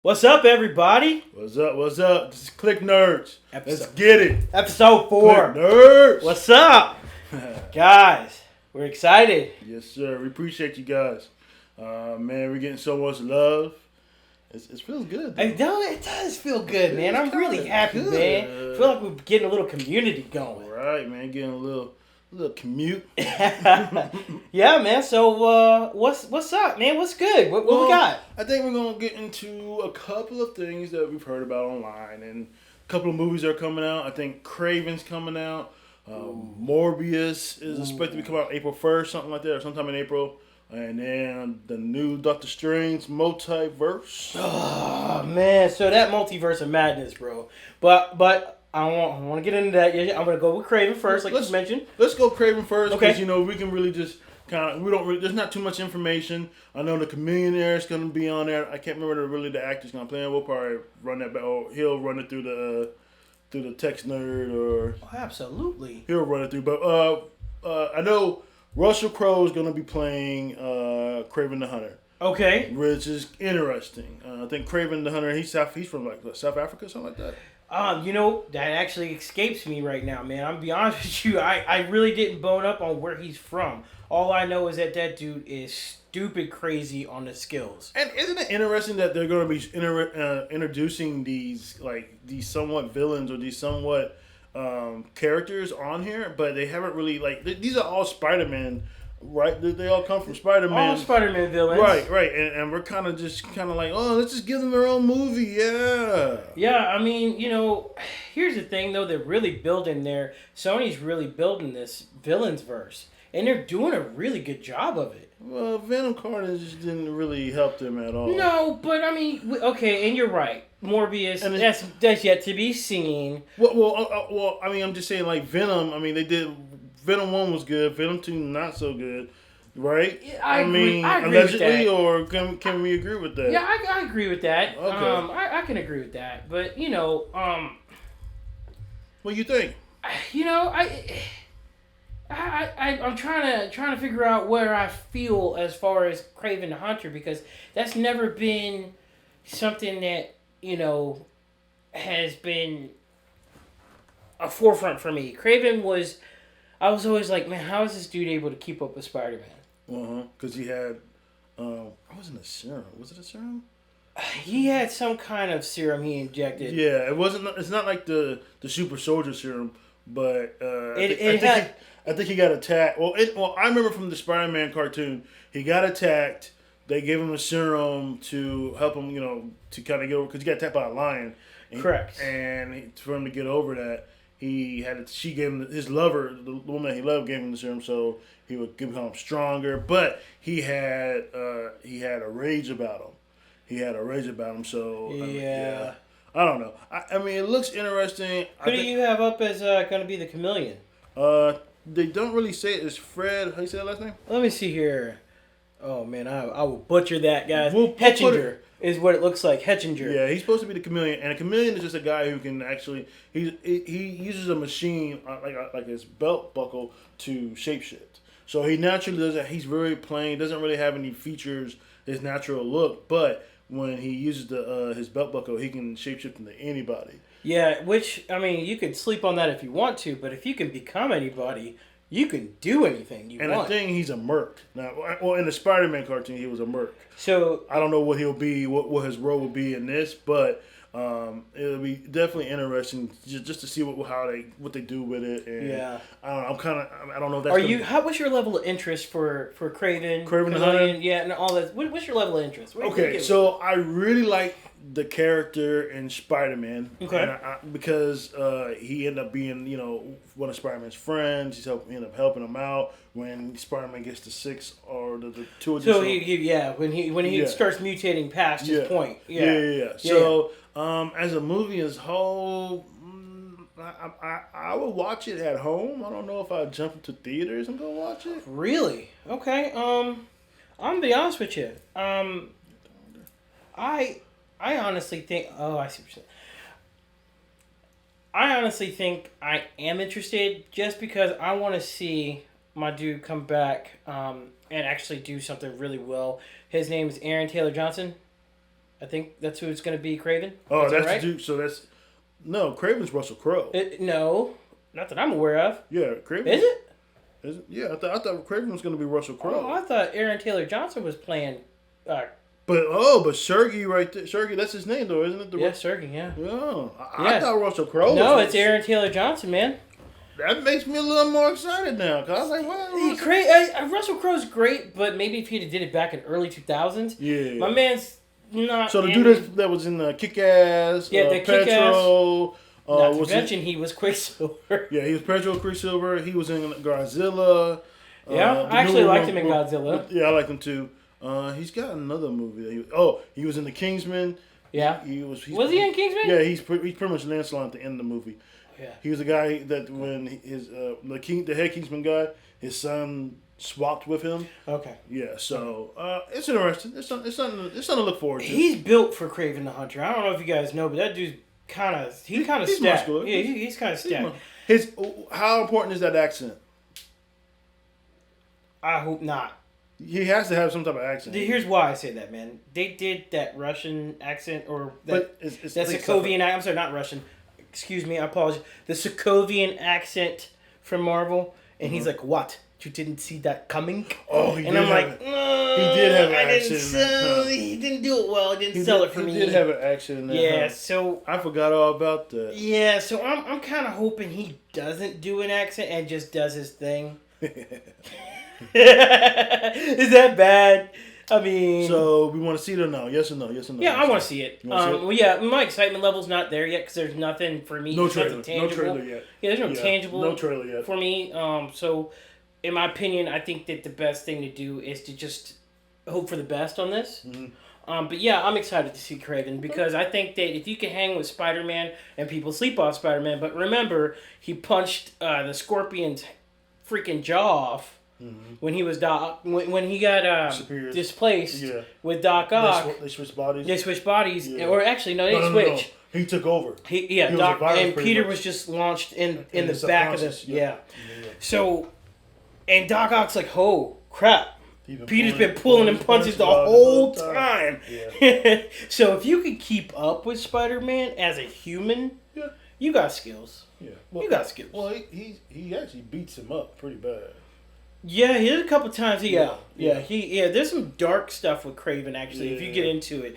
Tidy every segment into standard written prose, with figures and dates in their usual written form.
What's up, everybody? What's up? What's up? This is Cliq Nerds. Let's Episode, get it. episode 4. Cliq Nerds. What's up? Guys, we're excited. Yes, sir. We appreciate you guys. Man, we're getting so much love. It feels good. It does feel good, man. I'm really happy, good. man. I feel like we're getting a little community going. Right, man. Getting a little commute. Yeah, man. So, what's up, man? What's good? What we got? I think we're gonna get into a couple of things that we've heard about online, and a couple of movies are coming out. I think Kraven's coming out. Morbius is expected to come out April 1st, something like that, or sometime in April. And then the new Doctor Strange Multiverse. Oh man, so that multiverse of madness, bro. But I want to get into that. I'm gonna go with Kraven first, like you mentioned. Let's go Kraven first, Okay. because we can really just there's not too much information. I know the Chameleonaire is going to be on there. I can't remember the actor's going to play. We'll probably run that back. Or he'll run it through the text nerd, or Absolutely. he'll run it through. But I know Russell Crowe is going to be playing Kraven the Hunter. Okay. Which is interesting. I think Kraven the Hunter, he's from South Africa, something like that. That actually escapes me right now, man. I'm gonna be honest with you. I really didn't bone up on where he's from. All I know is that dude is stupid crazy on the skills. And isn't it interesting that they're going to be introducing these somewhat villains, or these somewhat characters on here, but they haven't really these are all Spider-Man, right? They all come from Spider-Man. All Spider-Man villains. Right. And we're kind of like, oh, let's just give them their own movie, yeah. Yeah, I mean, here's the thing though. They're really building Sony's really building this villains verse. And they're doing a really good job of it. Well, Venom Carnage just didn't really help them at all. No, but I mean, okay, and you're right. Morbius, and that's yet to be seen. Well, I mean, I'm just saying, like, Venom, I mean, they did, Venom 1 was good, Venom 2 not so good, right? I agree allegedly, with that. or can we agree with that? Yeah, I agree with that. Okay. I can agree with that. But, what do you think? I'm trying to figure out where I feel as far as Kraven the Hunter, because that's never been something that has been a forefront for me. I was always like, man, how is this dude able to keep up with Spider-Man? Because he had, what wasn't a serum? Was it a serum? He had some kind of serum he injected. Yeah, it wasn't. It's not like the super soldier serum, but I think he got attacked. Well, I remember from the Spider-Man cartoon, he got attacked. They gave him a serum to help him, to kind of get over, because he got attacked by a lion. Correct. And for him to get over that, she gave him, his lover, the woman that he loved, gave him the serum so he would become stronger. But he had a rage about him. So Yeah. I don't know. I mean, it looks interesting. Who do you have up as going to be the Chameleon? They don't really say it. It's Fred. How do you say that last name? Let me see here. Oh man, I will butcher that, guys. Hetchinger is what it looks like. Hetchinger. Yeah, he's supposed to be the chameleon, and a chameleon is just a guy who can actually he uses a machine like his belt buckle to shapeshift. So he naturally does that. He's very plain. Doesn't really have any features. His natural look, but when he uses his belt buckle, he can shapeshift into anybody. Yeah, which, I mean, you can sleep on that if you want to, but if you can become anybody, you can do anything you want. And the thing, he's a merc. Now, well, in the Spider-Man cartoon, he was a merc. So I don't know what he'll be, what his role will be in this, but it'll be definitely interesting just to see what they do with it. And yeah, I don't know if that's. What's your level of interest for Kraven the Hunter? Yeah, and all that. What's your level of interest? Okay, so I really like the character in Spider-Man. Okay. Because he ended up being, one of Spider-Man's friends. He ended up helping him out when Spider-Man gets to 6 or the 2 additional. So when he starts mutating past his point. Yeah. So as a movie as a whole, I would watch it at home. I don't know if I'd jump into theaters and go watch it. Really? Okay. I'm gonna be honest with you. I honestly think. Oh, I see what you're saying. I honestly think I am interested, just because I want to see my dude come back and actually do something really well. His name is Aaron Taylor Johnson. I think that's who it's going to be, Kraven. Oh, Is that that's right? the dude. So that's no Craven's Russell Crowe. No, not that I'm aware of. Yeah, Kraven. Is it? Is it? Yeah, I thought Kraven was going to be Russell Crowe. Oh, I thought Aaron Taylor Johnson was playing. But Sergey right there, Sergey, that's his name though, isn't it? Sergey, yeah. Yeah, I thought Russell Crowe. No, it's Aaron Taylor Johnson, man. That makes me a little more excited now, cause I was like, well, Russell Crowe's great, but maybe if he'd have did it back in early 2000s. Yeah. My man's not. So the dude that was in Kick-Ass, the Petro. Not to mention he was Quicksilver. Yeah, he was Petro Quicksilver. He was in Godzilla. Yeah, I actually liked him in Godzilla. Yeah, I liked him too. He's got another movie. He was in The Kingsman. Yeah. Was he in Kingsman? Yeah, he's pretty much Lancelot at the end of the movie. Yeah. He was the guy that when the head Kingsman guy, his son swapped with him. Okay. Yeah, so it's interesting. It's something to look forward to. He's built for Kraven the Hunter. I don't know if you guys know, but that dude's kind of stacked. Muscular. Yeah, he's kind of stacked. How important is that accent? I hope not. He has to have some type of accent. Here's why I say that, man. They did that Russian accent or that it's Sokovian. I'm sorry, not Russian. Excuse me, I apologize. The Sokovian accent from Marvel, and he's like, "What? You didn't see that coming?" Oh, and I'm like, no, he did have an accent. He didn't do it well. He didn't sell it for me. He did have an accent in there. Yeah, so I forgot all about that. Yeah, so I'm kind of hoping he doesn't do an accent and just does his thing. Is that bad? I mean, so we want to see it or no? Yes or no? Yes or no? Yeah, I want to see it. Well, yeah, my excitement level's not there yet because there's nothing for me. No trailer. No trailer yet. Yeah, there's no tangible. No trailer yet for me. So, in my opinion, I think that the best thing to do is to just hope for the best on this. Mm-hmm. But yeah, I'm excited to see Kraven because I think that if you can hang with Spider-Man and people sleep off Spider-Man, but remember he punched the Scorpion's freaking jaw off. Mm-hmm. When he was when he got displaced with Doc Ock, they switched bodies. They switched bodies, or actually no, they switched. No. He took over. Doc and Peter was just launched in the back of this. Yeah. So, and Doc Ock's like, "Oh crap!" Peter's been pulling him punches the whole time. Yeah. So if you could keep up with Spider-Man as a human, you got skills. Yeah, you got skills. Well, he actually beats him up pretty bad. Yeah, he did a couple times. There's some dark stuff with Kraven actually. If you get into it,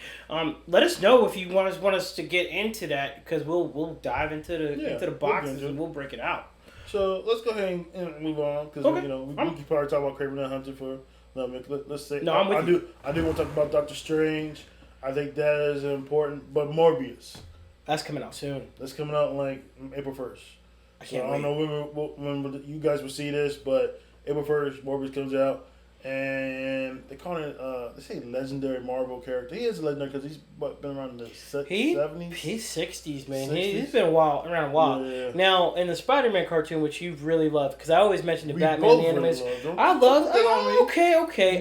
let us know if you want us to get into that because we'll dive into the boxes and we'll break it out. So let's go ahead and move on because we can probably talk about Kraven the Hunter for. No, let's say I do want to talk about Doctor Strange. I think that is important, but Morbius. That's coming out soon. That's coming out like April 1st. I can't wait. I don't know when you guys will see this, but April 1st, Morbius comes out, and they call it, they say legendary Marvel character. He is legendary because he's been around in the 70s? He's 60s, man. 60s? He's been around a while. Yeah. Now, in the Spider-Man cartoon, which you've really loved, because I always mention the Batman the animation. Okay.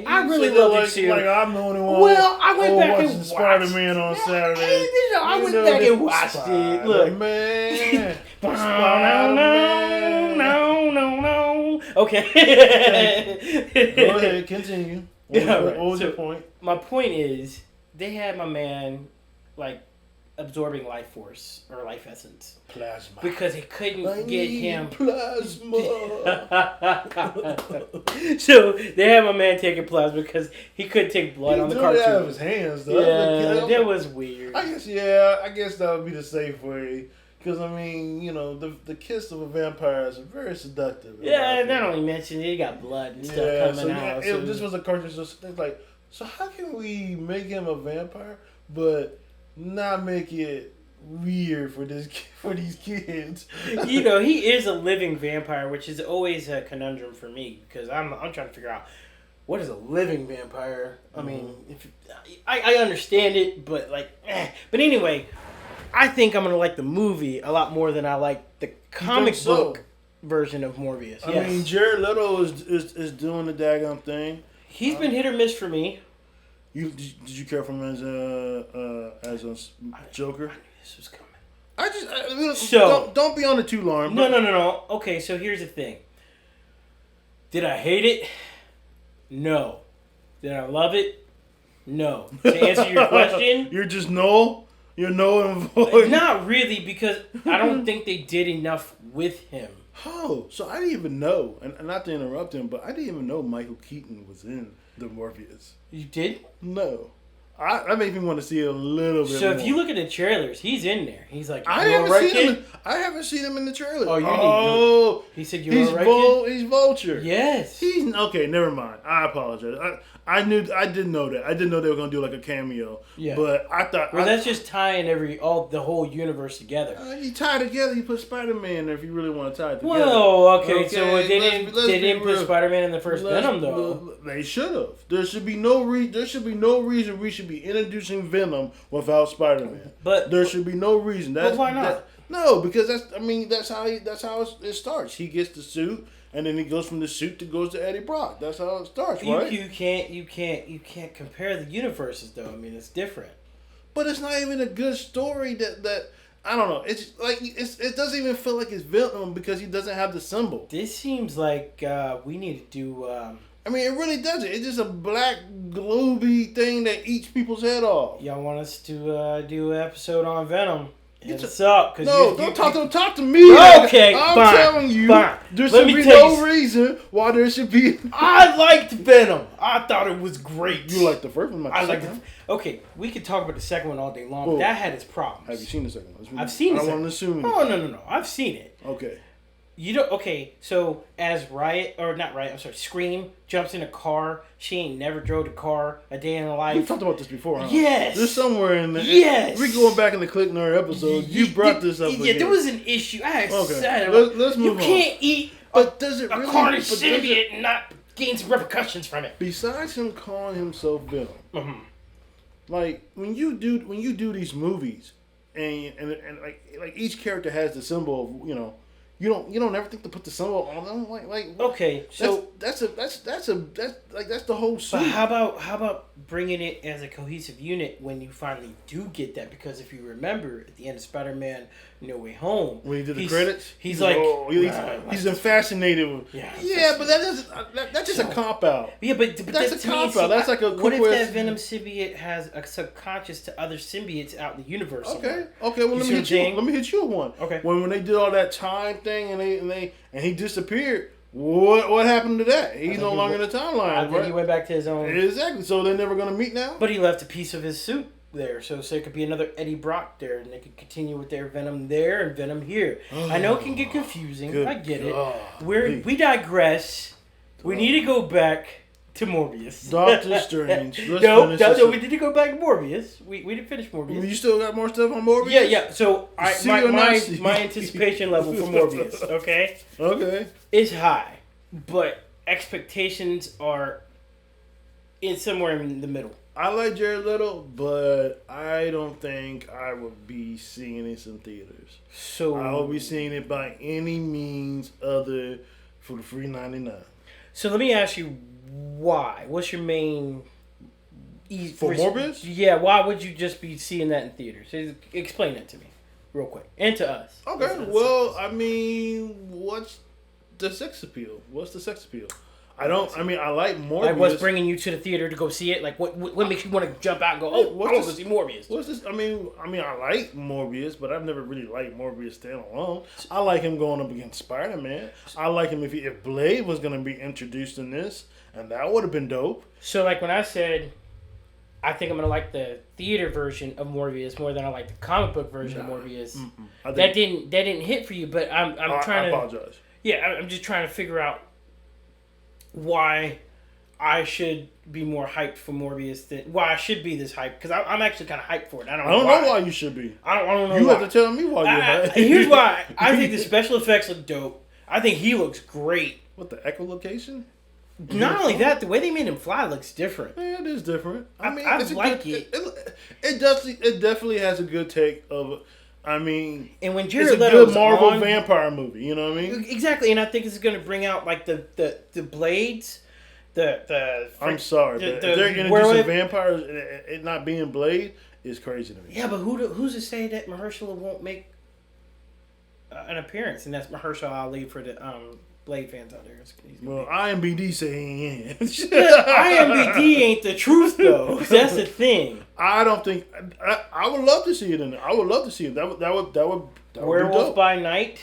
I really love it too. Like I'm the only one. Well, I went back and watched Spider-Man on Saturday. I went back and watched it. Look. Man. No. Okay. Go ahead, continue. What was your point? My point is, they had my man, like, absorbing life force or life essence. Plasma. Because he couldn't get him. Plasma. So they had my man taking plasma because he couldn't take blood on the cartoon. Out of his hands, though. Yeah, that was weird. I guess that would be the safe way. Because, I mean, the kiss of a vampire is very seductive. Yeah, not only mentioned he got blood and stuff coming out. This was a cartoon, so it's like, so how can we make him a vampire, but not make it weird for these kids? He is a living vampire, which is always a conundrum for me, because I'm trying to figure out, what is a living vampire? I mean, I understand it, but But anyway, I think I'm going to like the movie a lot more than I like the comic book version of Morbius. I mean, Jared Leto is doing the daggone thing. He's been hit or miss for me. Did you care for him as a Joker? I knew this was coming. Don't be on it too long. No. Okay, so here's the thing. Did I hate it? No. Did I love it? No. To answer your question, You're just null. You're null and void. not really, because I don't think they did enough with him. Oh, so I didn't even know, and not to interrupt him, but I didn't even know Michael Keaton was in the Morbius. You did? No. That makes me want to see it a little bit So more. if you look at the trailers, he's in there. He's like, I haven't seen him in the trailer. Oh, you need to. He said you're alright. He's Vulture. Yes. He's okay. Never mind. I apologize. I didn't know that. I didn't know they were gonna do like a cameo. Yeah. But I thought. Well, that's just tying the whole universe together. You tie it together. You put Spider-Man there if you really want to tie it together. Well, okay. So they didn't put Spider-Man in the first Venom though. They should have. There should be no reason we should be introducing Venom without Spider-Man. But there should be no reason. But why not? No, because that's how it starts. He gets the suit, and then he goes from the suit to Eddie Brock. That's how it starts, right? You can't compare the universes though. I mean, it's different. But it's not even a good story that I don't know. It's like it doesn't even feel like it's Venom because he doesn't have the symbol. This seems like we need to do. I mean, it really doesn't. It's just a black globy thing that eats people's head off. Y'all want us to do an episode on Venom? Hit us up. Don't talk to me. Okay, I'm fine, telling you, fine. There should be no reason why there should be. I liked Venom. I thought it was great. You liked the first one? I liked it. Okay, we could talk about the second one all day long. But that had its problems. Have you seen the second one? I've seen it. I don't want to assume. Oh no. I've seen it. Okay. Okay, so as Scream jumps in a car, she ain't never drove the car a day in her life. We talked about this before, huh? Yes. There's somewhere in there. Yes. We going back in the Cliq Nerd episode. You brought this up again. Yeah, there was an issue. I said let's move on. You can't eat a carnage symbiote and not gain some repercussions from it. Besides him calling himself Venom, mm-hmm. like when you do these movies, and like each character has the symbol of, You don't ever think to put the symbol on them, like okay, so that's the whole suit. But how about bringing it as a cohesive unit when you finally do get that? Because if you remember at the end of Spider-Man No Way Home, when he did the credits, he's like, he's fascinated with. Yeah, but that's just a cop out. Yeah, but that's a cop out. That's like a. What if that Venom symbiote has a subconscious to other symbiotes out in the universe? Okay. Well, let me hit you with one. Okay. When they did all that time thing and he disappeared. What happened to that? He's no longer in the timeline. I think he went back to his own. Exactly. So they're never gonna meet now. But he left a piece of his suit there, so it could be another Eddie Brock there, and they could continue with their Venom there and Venom here. I know it can get confusing. I get it. We digress. We need to go back to Morbius. Doctor Strange. No, we need to go back to Morbius. We didn't finish Morbius. You still got more stuff on Morbius? Yeah. So my anticipation level for Morbius, okay, is high, but expectations are somewhere in the middle. I like Jared Leto, but I don't think I would be seeing it in theaters. So I will be seeing it by any means other for the free $3.99. So let me ask you, why? What's your main for Morbius? Yeah, why would you just be seeing that in theaters? Explain that to me, real quick, and to us. Okay, well, I mean, what's the sex appeal? I like Morbius. Like, what's bringing you to the theater to go see it? Like, what makes you want to jump out and go, I want to see Morbius? What's this? I mean, I like Morbius, but I've never really liked Morbius standalone. I like him going up against Spider-Man. I like him if Blade was going to be introduced in this, and that would have been dope. So, like, when I said, I think I'm going to like the theater version of Morbius more than I like the comic book version of Morbius. That didn't hit for you, but I'm trying to... I apologize. Yeah, I'm just trying to figure out why I should be more hyped for Morbius why I should be this hyped, because I'm actually kind of hyped for it. I don't know why you should be. I don't know. You have to tell me why you're hyped. Here's why. I think the special effects look dope. I think he looks great. What, the echolocation? Not only that, the way they made him fly looks different. Yeah, it is different. I like it. It definitely has a good take of. I mean, and when Jared it's a good Marvel vampire movie, you know what I mean? Exactly, and I think it's going to bring out like the blades, I'm sorry, but if they're going to do some vampires, it not being Blade is crazy to me. Yeah, but who's to say that Mahershala won't make an appearance, and that's Mahershala Ali for the Blade fans out there. Well, IMBD say he ain't. IMBD ain't the truth though. That's the thing. I don't think. I would love to see it in there. I would love to see it. That would Werewolf by Night.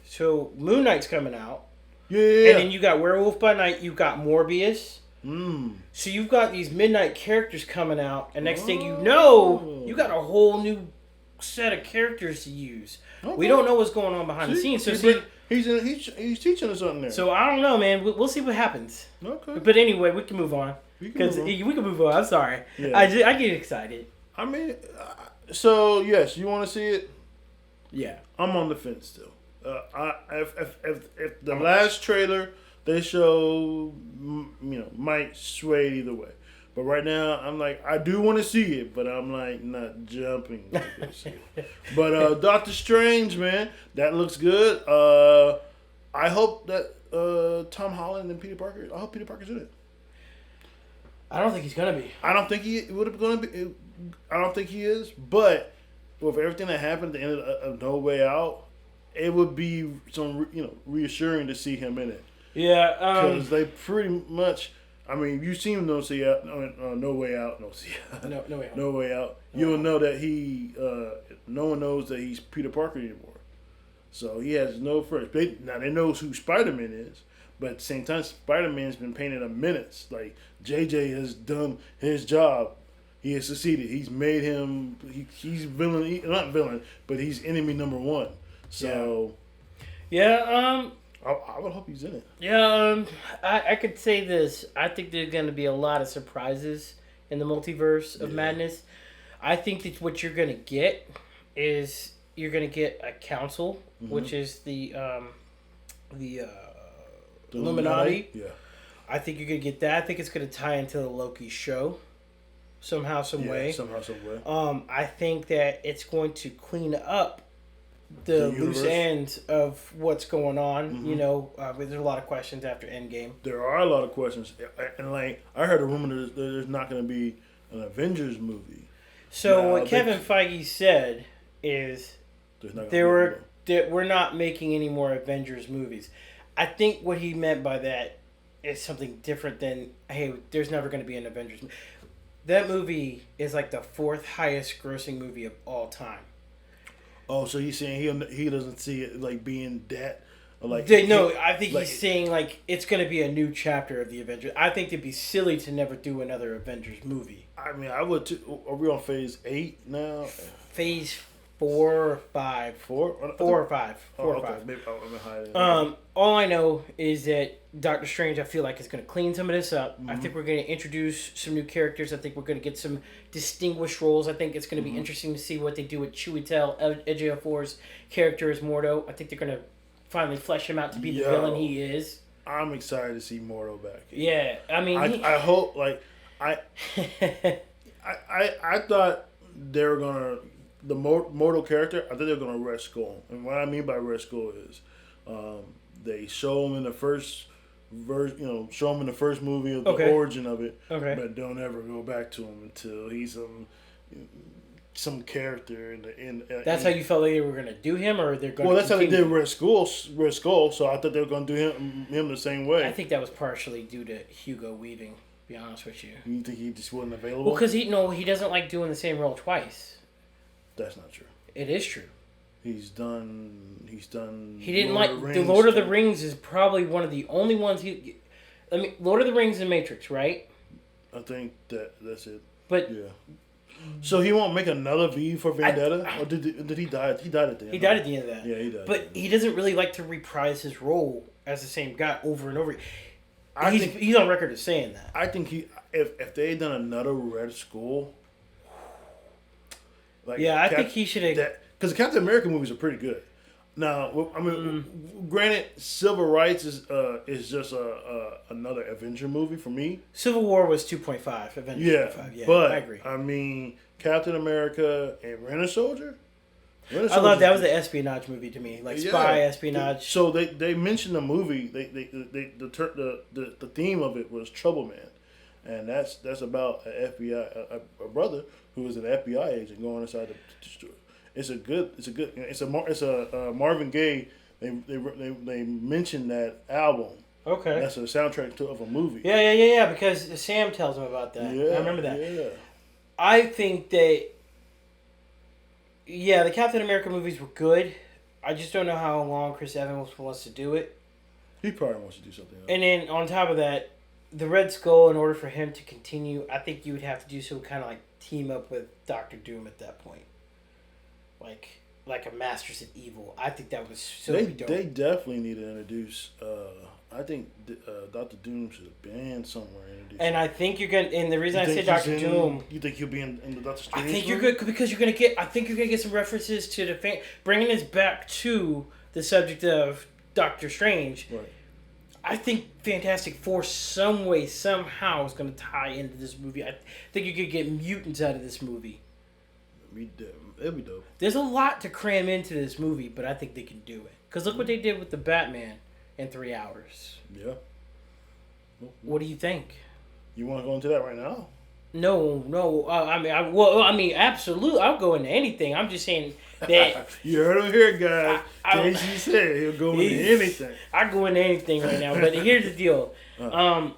So Moon Knight's coming out. Yeah. And then you got Werewolf by Night. You got Morbius. So you've got these midnight characters coming out, and next thing you know, you got a whole new set of characters to use. Okay. We don't know what's going on behind the scenes. So he's teaching us something there. So I don't know, man. We'll see what happens. Okay. But anyway, we can move on because we can move on. I'm sorry. Yeah. I get excited. I mean, so yes, you want to see it? Yeah. I'm on the fence still. If the last trailer they show, might sway either way. But right now, I'm like, I do want to see it, but I'm like not jumping to go see it. But Doctor Strange, man, that looks good. I hope that Tom Holland and Peter Parker. I hope Peter Parker's in it. I don't think he's gonna be. I don't think he would have gonna be. I don't think he is. But with everything that happened at the end of No Way Out, it would be some reassuring to see him in it. Yeah, because they pretty much. I mean, you've seen No Way Out. No Way Out. No Way Out. You'll know that no one knows that he's Peter Parker anymore. So he has no friends. Now they know who Spider-Man is, but at the same time, Spider-Man's been painted in minutes. Like JJ has done his job. He has succeeded. He's made him. He's villain. Not villain, but he's enemy number one. So. Yeah. I would hope he's in it. Yeah, I could say this. I think there's going to be a lot of surprises in the multiverse of madness. I think that what you're going to get is you're going to get a council, which is the Illuminati. Yeah. I think you're going to get that. I think it's going to tie into the Loki show somehow, some way. I think that it's going to clean up the loose ends of what's going on. There's a lot of questions after Endgame. There are a lot of questions, and like I heard a rumor that there's not going to be an Avengers movie. So what Kevin Feige said is we're not making any more Avengers movies. I think what he meant by that is something different than, hey, there's never going to be an Avengers movie. That movie is like the 4th highest grossing movie of all time. Oh, so he's saying he doesn't see it like being that, or like I think he's saying like it's going to be a new chapter of the Avengers. I think it'd be silly to never do another Avengers movie. I mean, I would too. Are we on phase 8 now? Phase 4 or 5. 4 or 5. 4 or 5. Maybe I'm all I know is that Doctor Strange, I feel like, is going to clean some of this up. I think we're going to introduce some new characters. I think we're going to get some distinguished roles. I think it's going to be interesting to see what they do with Chiwetel Ejiofor's character as Mordo. I think they're going to finally flesh him out to be the villain he is. I'm excited to see Mordo back. Yeah, I mean, I hope I thought they were gonna the Mordo character. I think they're gonna Red Skull, and what I mean by Red Skull is they show him in the first show him in the first movie of the origin of it, but don't ever go back to him until he's some character in the. That's how you felt like they were gonna do him, or they're going. Well, that's how they did Red Skull. So I thought they were gonna do him the same way. I think that was partially due to Hugo Weaving. To be honest with you. You think he just wasn't available? Well, because he doesn't like doing the same role twice. That's not true. It is true. He's done. He didn't the Lord of the Rings is probably one of the only ones Lord of the Rings and Matrix, right? I think that's it. But yeah. So he won't make another V for Vendetta, or did he die? He died at the end. He died at the end of that. Yeah, he died. But he doesn't really like to reprise his role as the same guy over and over. He's on record as saying that. I think if they had done another Red Skull, I think he should have. Because the Captain America movies are pretty good. Now, I mean, granted, Civil Rights is just another Avenger movie for me. Civil War was 2.5. Avengers 2.5. Yeah, but I agree. I mean, Captain America and Winter Soldier. I love that was the espionage movie to me, like spy espionage. So they mentioned the movie. The theme of it was Trouble Man, and that's about an FBI a brother who is an FBI agent going inside the. It's a Marvin Gaye they mentioned that album. Okay. That's a soundtrack of a movie. Yeah. Because Sam tells him about that. Yeah, I remember that. Yeah. I think that. Yeah, the Captain America movies were good. I just don't know how long Chris Evans wants to do it. He probably wants to do something else. And then on top of that, the Red Skull, in order for him to continue, I think you would have to do some kind of like team up with Doctor Doom at that point. Like a Masters of Evil. I think that was so dope. They definitely need to introduce. I think Doctor Doom should have been somewhere introduced. And I think you're gonna. And the reason I say Doctor Doom. You think he'll be in the Doctor Strange? I think you're good because you're gonna get. I think you're gonna get some references to the bringing us back to the subject of Doctor Strange. Right. I think Fantastic Four some way somehow is gonna tie into this movie. I think you could get mutants out of this movie. It'd be dope. There's a lot to cram into this movie, but I think they can do it. Because look what they did with the Batman in 3 hours. Yeah. What do you think? You want to go into that right now? No. I mean, absolutely. I'll go into anything. I'm just saying that. You heard him here, guys. Casey said he'll go into anything. I go into anything right now, but here's the deal. The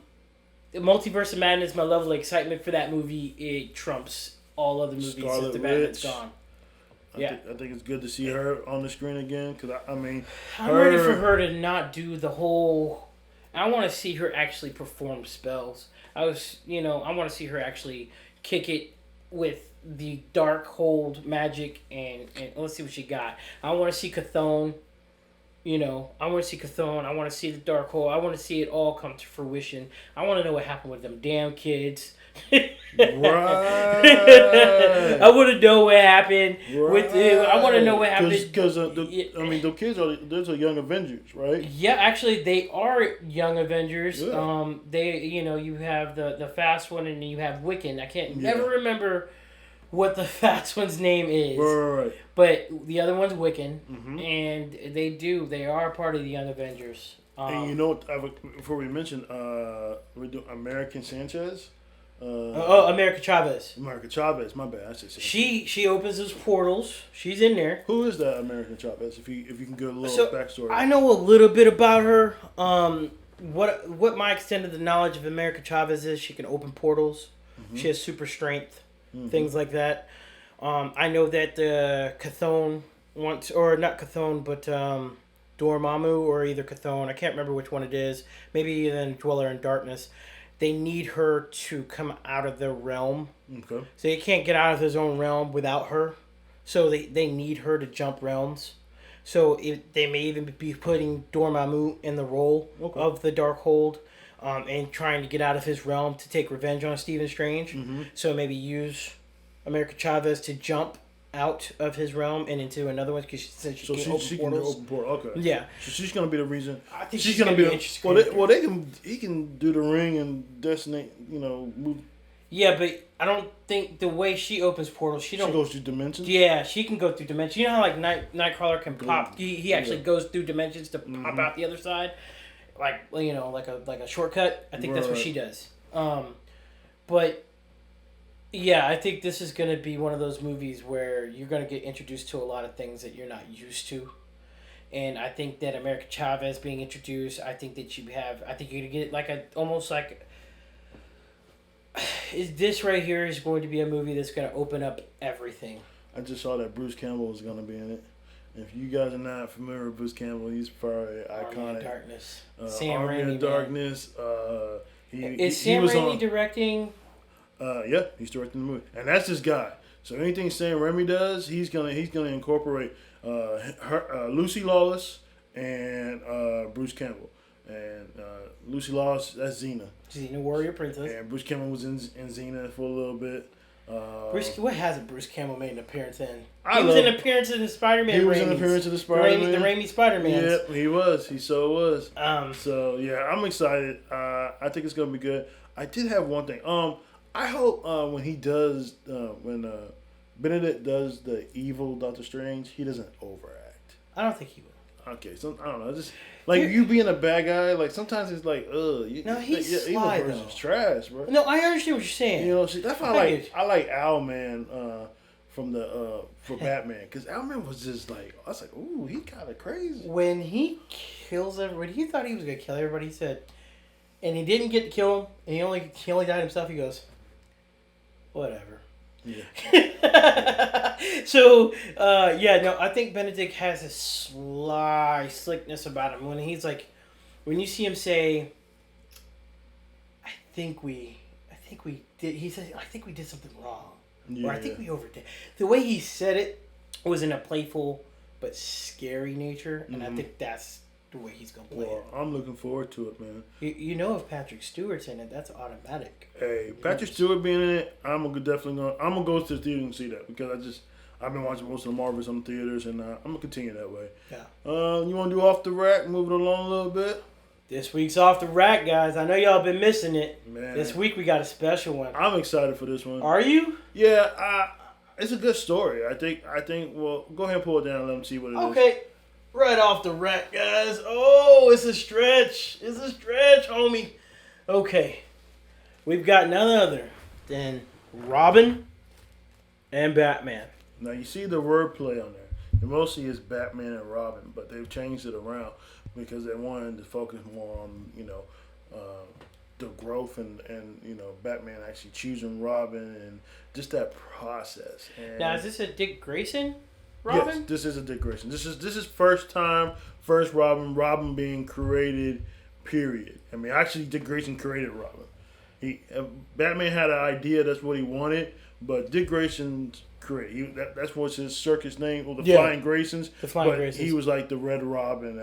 Multiverse of Madness, my level of excitement for that movie, it trumps all other movies since the Batman's gone. I think it's good to see her on the screen again because I'm ready for her to not do the whole. I want to see her actually perform spells. I want to see her actually kick it with the dark hold magic and let's see what she got. I want to see Chthon. I want to see Chthon. I want to see the dark hold. I want to see it all come to fruition. I want to know what happened with them damn kids. Right. I want to know what happened with them. I want to know what happened because the kids those are young Avengers, right? Yeah, actually, they are young Avengers. Yeah. You have the fast one and you have Wiccan. I never remember what the fast one's name is. Right. But the other one's Wiccan, and they are part of the Young Avengers. And you know what? Before we mention, we're doing American Sanchez. America Chavez. America Chavez, my bad. I said she opens those portals. She's in there. Who is that American Chavez? If you can give a little backstory. I know a little bit about her. What my extent of the knowledge of America Chavez is, she can open portals. She has super strength, things like that. I know that Chthon or not Chthon, but Dormammu or either Chthon. I can't remember which one it is. Maybe even Dweller in Darkness. They need her to come out of their realm. Okay. So he can't get out of his own realm without her. So they need her to jump realms. So they may even be putting Dormammu in the role of the Darkhold and trying to get out of his realm to take revenge on Stephen Strange. So maybe use America Chavez to jump out of his realm and into another one because she can open portals. Okay. Yeah. So she's gonna be the reason. I think she's gonna be an interesting. He can do the ring and Destiny. Move. Yeah, but I don't think the way she opens portals, she goes through dimensions. Yeah, she can go through dimensions. You know how like Nightcrawler can pop. He actually goes through dimensions to pop out the other side, like a shortcut. I think that's what she does. But. Yeah, I think this is going to be one of those movies where you're going to get introduced to a lot of things that you're not used to. And I think that America Chavez being introduced, I think that you're going to get almost like this right here is going to be a movie that's going to open up everything. I just saw that Bruce Campbell was going to be in it. If you guys are not familiar with Bruce Campbell, he's probably iconic. Army of Darkness. Sam Raimi. Darkness. Is Sam Raimi directing? Yeah, he's directing the movie, and that's his guy. So anything Sam Raimi does, he's gonna incorporate Lucy Lawless and Bruce Campbell, and Lucy Lawless, that's Xena. Xena, Warrior Princess. And Bruce Campbell was in Xena for a little bit. What hasn't Bruce Campbell made an appearance in? He was in an appearance in the Spider-Man. He was in an appearance of the Spider-Man. The Raimi Spider-Man. Yep, he was. He so was. So yeah, I'm excited. I think it's gonna be good. I did have one thing. I hope when he does, when Benedict does the evil Doctor Strange, he doesn't overact. I don't think he will. Okay, so I don't know. Just like you being a bad guy, like sometimes it's like, he's sly though. Trash, bro. No, I understand what you're saying. See, that's why I like Owlman from the for Batman, because Alman was just like, I was like, ooh, he kind of crazy. When he kills everybody, he thought he was gonna kill everybody. He said, and he didn't get to kill him, and he only died himself. He goes, whatever. Yeah. So, no, I think Benedict has a sly slickness about him when he's like, when you see him say, I think we did. He says, I think we did something wrong. Yeah. Or I think we overdid. The way he said it was in a playful but scary nature, and I think that's the way he's gonna play it. I'm looking forward to it, man. You know, if Patrick Stewart's in it, that's automatic. Hey, Patrick Stewart being in it, I'm gonna go to the theater and see that, because I've been watching most of the Marvels on the theaters, and I'm gonna continue that way. Yeah. You want to do off the rack, move it along a little bit? This week's Off the Rack, guys. I know y'all been missing it. Man, This week we got a special one. I'm excited for this one. Are you? Yeah, it's a good story. I think. Well, go ahead and pull it down and let them see what it is. Okay. Right off the rack, guys. Oh, it's a stretch. It's a stretch, homie. Okay. We've got none other than Robin and Batman. Now, you see the wordplay on there. It mostly is Batman and Robin, but they've changed it around because they wanted to focus more on, the growth and Batman actually choosing Robin and just that process. And Now, is this a Dick Grayson Robin? Yes, this is a Dick Grayson. This is first Robin being created, period. I mean, actually, Dick Grayson created Robin. Batman had an idea, that's what he wanted, but Dick Grayson's created. That's what's his circus name, or the Flying Graysons. The Flying Graysons. He was like the Red Robin,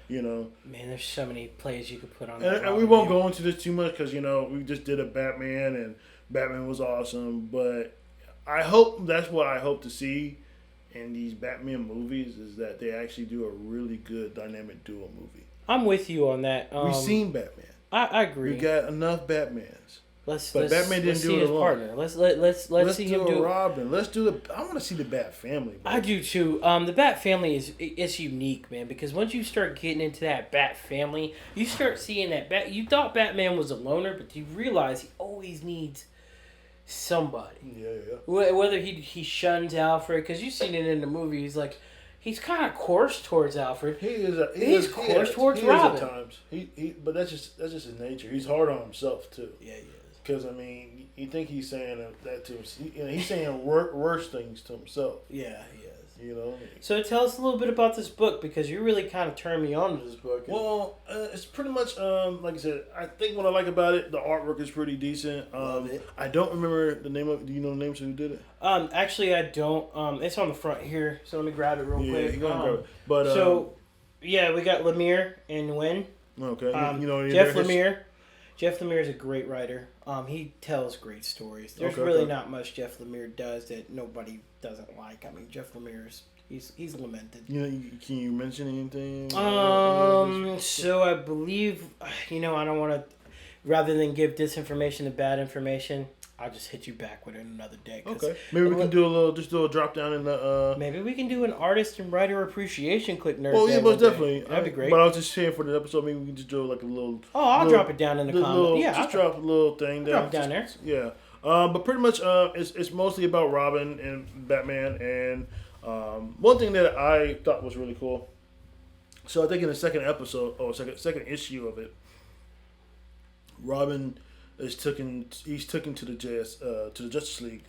Man, there's so many plays you could put on that. And we won't go into this too much because, we just did a Batman, and Batman was awesome. But that's what I hope to see in these Batman movies, is that they actually do a really good dynamic duo movie. I'm with you on that. We've seen Batman. I agree. We got enough Batmans. Batman didn't do it alone. Let's see him do Robin. I want to see the Bat family. Bro. I do too. The Bat family is unique, man, because once you start getting into that Bat family, you start seeing that you thought Batman was a loner, but you realize he always needs somebody. Yeah. Whether he shuns Alfred, because you've seen it in the movie. He's kind of coarse towards Alfred. He's coarse towards Robin. At times. But that's just his nature. He's hard on himself too. Yeah, he is. Because you think he's saying that to himself. He's saying worse things to himself. Yeah, he is. So tell us a little bit about this book, because you really kind of turned me on to this book. Well, it's pretty much like I said. I think what I like about it, the artwork is pretty decent. Love it. I don't remember the name of. Do you know the names of who did it? Actually, I don't. It's on the front here, so let me grab it real quick. Yeah, you gonna grab it. But we got Lemire and Nguyen. Okay. Jeff Lemire. Jeff Lemire is a great writer. He tells great stories. There's really not much Jeff Lemire does that nobody doesn't like. I mean, Jeff Lemire's he's lamented. Can you mention anything? So I believe, I don't want to. Rather than give disinformation to bad information, I'll just hit you back with it another day. Okay. Maybe we can do a little drop down in the. Maybe we can do an artist and writer appreciation Cliq nerd. Well, yeah, most definitely. That'd be great. But I was just saying for the episode, maybe we can just do like a little. Oh, I'll drop it down in the comments. Yeah, I'll drop a little thing down. Drop it down there. Yeah. But pretty much, it's mostly about Robin and Batman, and one thing that I thought was really cool. So I think in the second episode or second issue of it, Robin is taken to the Justice League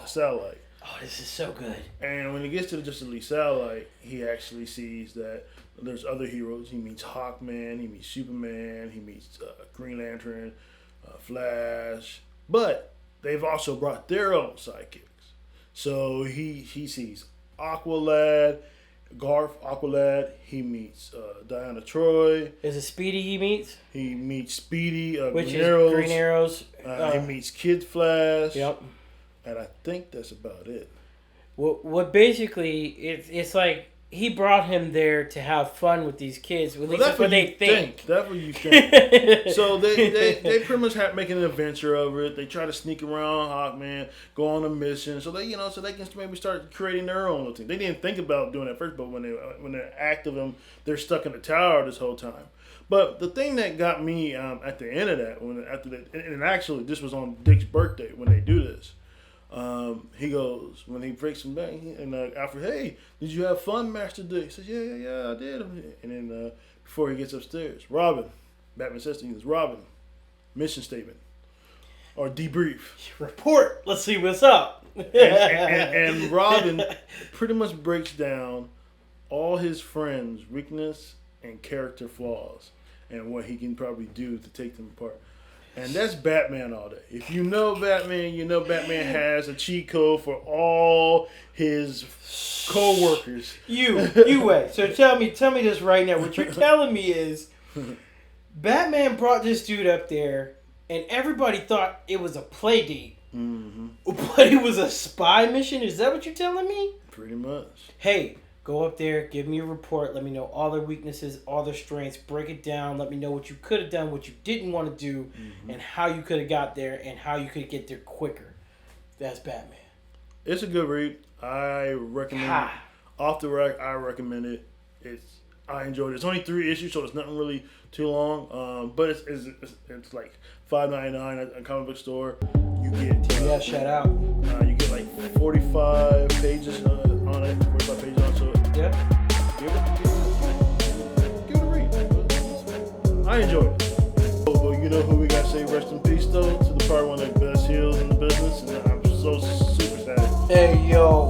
satellite. Oh, this is so good. And when he gets to the Justice League satellite, he actually sees that there's other heroes. He meets Hawkman, he meets Superman, he meets Green Lantern, Flash, but they've also brought their own sidekicks. So he sees Aqualad, Aqualad. He meets Diana Troy. Is it Speedy he meets? He meets Speedy, which Green is Arrows. Green Arrows. He meets Kid Flash. Yep. And I think that's about it. What basically it's like he brought him there to have fun with these kids. At least that's what they think. That's what you think. So they pretty much make an adventure of it. They try to sneak around Hawkman, go on a mission, so they can maybe start creating their own little thing. They didn't think about doing it first, but when they're active, they're stuck in the tower this whole time. But the thing that got me at the end of that, and actually this was on Dick's birthday when they do this. He goes when he breaks him back, and Alfred, hey, did you have fun, Master Dick? He says, yeah, I did. And then before he gets upstairs, Robin, Batman says to him, Robin, mission statement or debrief. Report. Let's see what's up. and Robin pretty much breaks down all his friends' weakness and character flaws and what he can probably do to take them apart. And that's Batman all day. If you know Batman, you know Batman has a cheat code for all his co-workers. You wait. So tell me this right now. What you're telling me is Batman brought this dude up there and everybody thought it was a play date. Mm-hmm. But it was a spy mission? Is that what you're telling me? Pretty much. Hey, go up there, give me a report, let me know all their weaknesses, all their strengths, break it down, let me know what you could have done, what you didn't want to do, and how you could have got there, and how you could get there quicker. That's Batman. It's a good read. I recommend it. Off the rack, I recommend it. I enjoyed it. It's only 3 issues, so it's nothing really too long. But it's like $5.99 at a comic book store. You get shout out. You get like 45 pages on it. 45 pages on it. So yeah, give it a read. I enjoyed it. But you know who we got to say rest in peace though? To the part one of the best heels in the business, and I'm so super sad. Hey yo.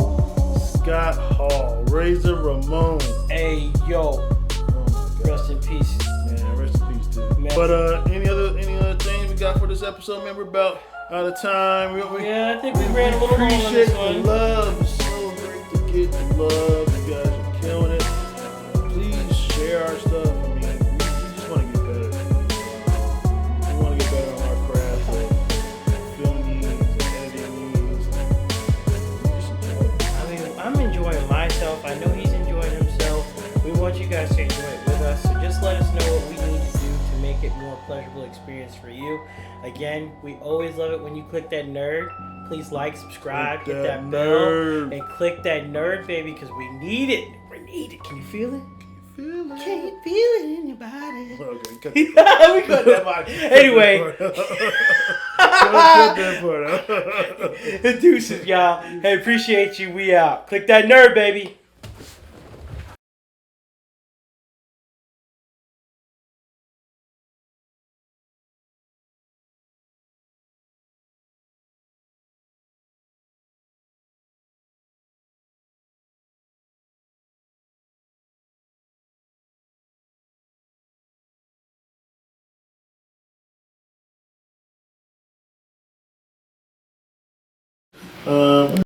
Scott Hall, Razor Ramon. Hey yo. Oh my God. Rest in peace. Man, rest in peace, dude. Man. But any other things we got for this episode, man? We're about out of time. Yeah, I think we ran a little long on this one. Appreciate the love. It's so great to get the love. You guys are killing it. Please share our stuff. I mean, we just want to get better. We want to get better on our craft of filming and editing needs. We just enjoy it. I mean, I'm enjoying myself. I know he's enjoying himself. We want you guys to enjoy it with us. So just let us know what we need to do to make it more pleasurable experience for you. Again, we always love it when you click that nerd. Please like, subscribe, hit that bell, and click that nerd, baby, because we need it. We need it. Can you feel it? Feel it. Can you feel it in your body? Okay, cut We cut that part. Anyway. Cut that part out. Deuces, y'all. Hey, appreciate you. We out. Click that nerd, baby.